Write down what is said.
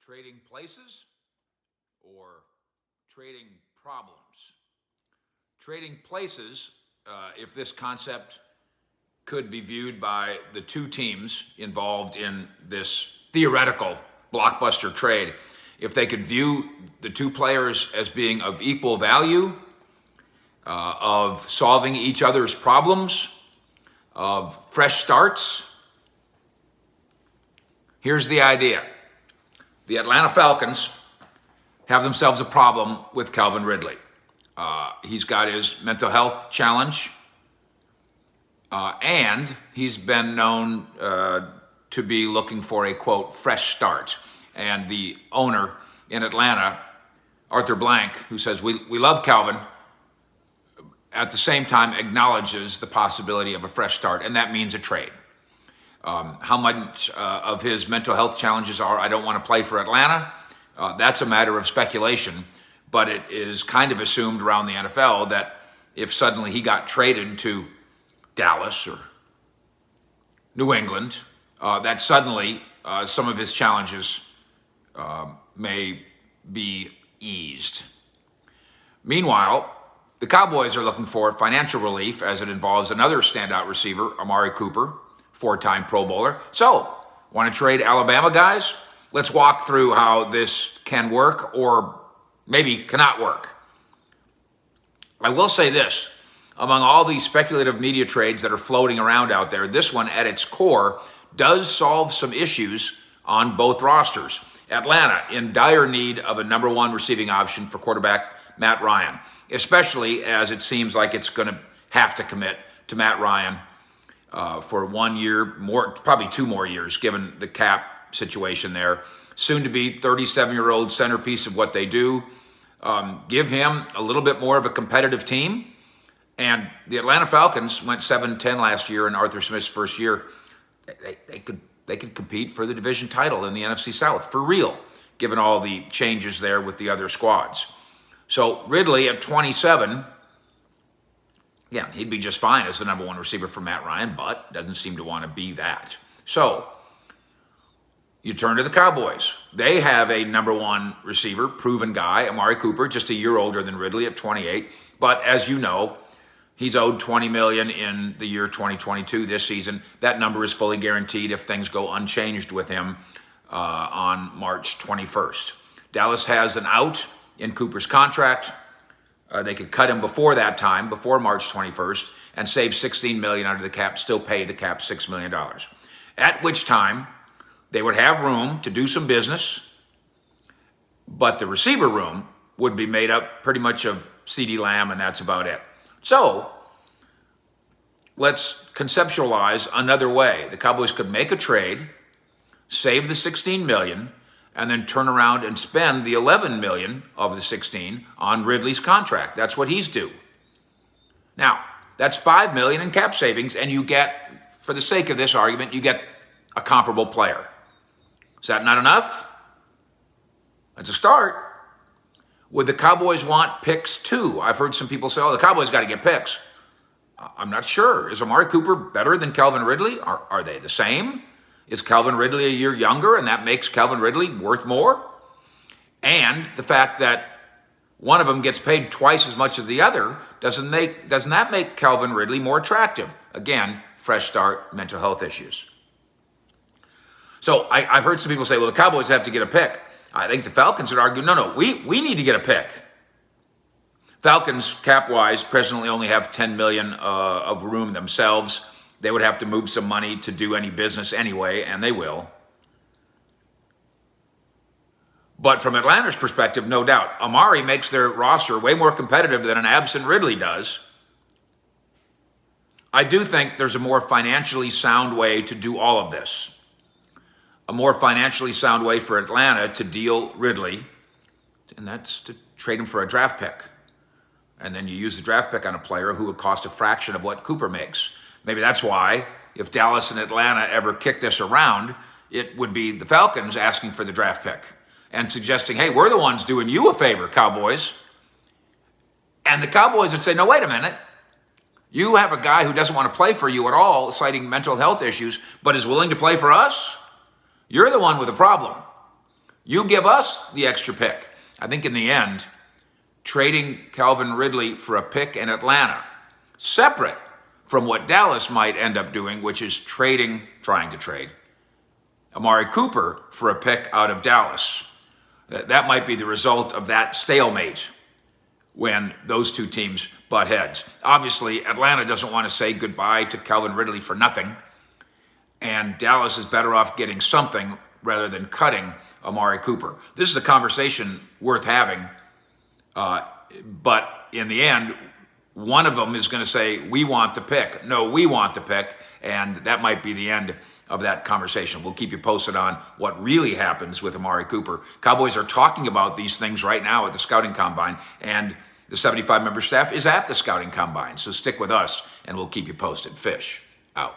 Trading places or trading problems? Trading places, if this concept could be viewed by the two teams involved in this theoretical blockbuster trade, if they could view the two players as being of equal value, of solving each other's problems, of fresh starts. Here's the idea. The Atlanta Falcons have themselves a problem with Calvin Ridley. He's got his mental health challenge, and he's been known to be looking for a, quote, fresh start. And the owner in Atlanta, Arthur Blank, who says, we love Calvin, at the same time acknowledges the possibility of a fresh start, and that means a trade. How much of his mental health challenges are, I don't want to play for Atlanta, that's a matter of speculation, but it is kind of assumed around the NFL that if suddenly he got traded to Dallas or New England, that suddenly some of his challenges may be eased. Meanwhile, the Cowboys are looking for financial relief as it involves another standout receiver, Amari Cooper, four-time Pro Bowler. So, want to trade Alabama guys? Let's walk through how this can work or maybe cannot work. I will say this. Among all these speculative media trades that are floating around out there, this one at its core does solve some issues on both rosters. Atlanta in dire need of a number one receiving option for quarterback Matt Ryan, especially as it seems like it's going to have to commit to Matt Ryan for 1 year, more, probably 2 more years, given the cap situation there. Soon to be 37-year-old centerpiece of what they do. Give him a little bit more of a competitive team. And the Atlanta Falcons went 7-10 last year in Arthur Smith's first year. They could compete for the division title in the NFC South, for real, given all the changes there with the other squads. So Ridley at 27, yeah, he'd be just fine as the number one receiver for Matt Ryan, but doesn't seem to want to be that. So you turn to the Cowboys. They have a number one receiver, proven guy, Amari Cooper, just a year older than Ridley at 28. But as you know, he's owed $20 million in the year 2022 this season. That number is fully guaranteed if things go unchanged with him on March 21st. Dallas has an out in Cooper's contract. They could cut him before that time, before March 21st, and save $16 million under the cap, still pay the cap $6 million. At which time, they would have room to do some business, but the receiver room would be made up pretty much of CeeDee Lamb, and that's about it. So let's conceptualize another way. The Cowboys could make a trade, save the $16 million, and then turn around and spend the $11 million of the 16 on Ridley's contract. That's what he's due. Now, that's $5 million in cap savings, and you get, for the sake of this argument, you get a comparable player. Is that not enough? That's a start. Would the Cowboys want picks too? I've heard some people say, oh, the Cowboys got to get picks. I'm not sure. Is Amari Cooper better than Calvin Ridley? Are they the same? Is Calvin Ridley a year younger and that makes Calvin Ridley worth more? And the fact that one of them gets paid twice as much as the other, doesn't that make Calvin Ridley more attractive? Again, fresh start, mental health issues. So I've heard some people say, well, the Cowboys have to get a pick. I think the Falcons would argue, no, we need to get a pick. Falcons, cap-wise, presently only have $10 million of room themselves. They would have to move some money to do any business anyway, and they will. But from Atlanta's perspective, no doubt, Amari makes their roster way more competitive than an absent Ridley does. I do think there's a more financially sound way to do all of this. A more financially sound way for Atlanta to deal Ridley, and that's to trade him for a draft pick. And then you use the draft pick on a player who would cost a fraction of what Cooper makes. Maybe that's why, if Dallas and Atlanta ever kick this around, it would be the Falcons asking for the draft pick and suggesting, hey, we're the ones doing you a favor, Cowboys. And the Cowboys would say, no, wait a minute. You have a guy who doesn't want to play for you at all, citing mental health issues, but is willing to play for us? You're the one with a problem. You give us the extra pick. I think in the end, trading Calvin Ridley for a pick in Atlanta, separate from what Dallas might end up doing, which is trying to trade Amari Cooper for a pick out of Dallas. That might be the result of that stalemate when those two teams butt heads. Obviously, Atlanta doesn't want to say goodbye to Calvin Ridley for nothing, and Dallas is better off getting something rather than cutting Amari Cooper. This is a conversation worth having, but in the end, one of them is going to say, we want the pick. No, we want the pick, and that might be the end of that conversation. We'll keep you posted on what really happens with Amari Cooper. Cowboys are talking about these things right now at the scouting combine, and the 75-member staff is at the scouting combine. So stick with us, and we'll keep you posted. Fish out.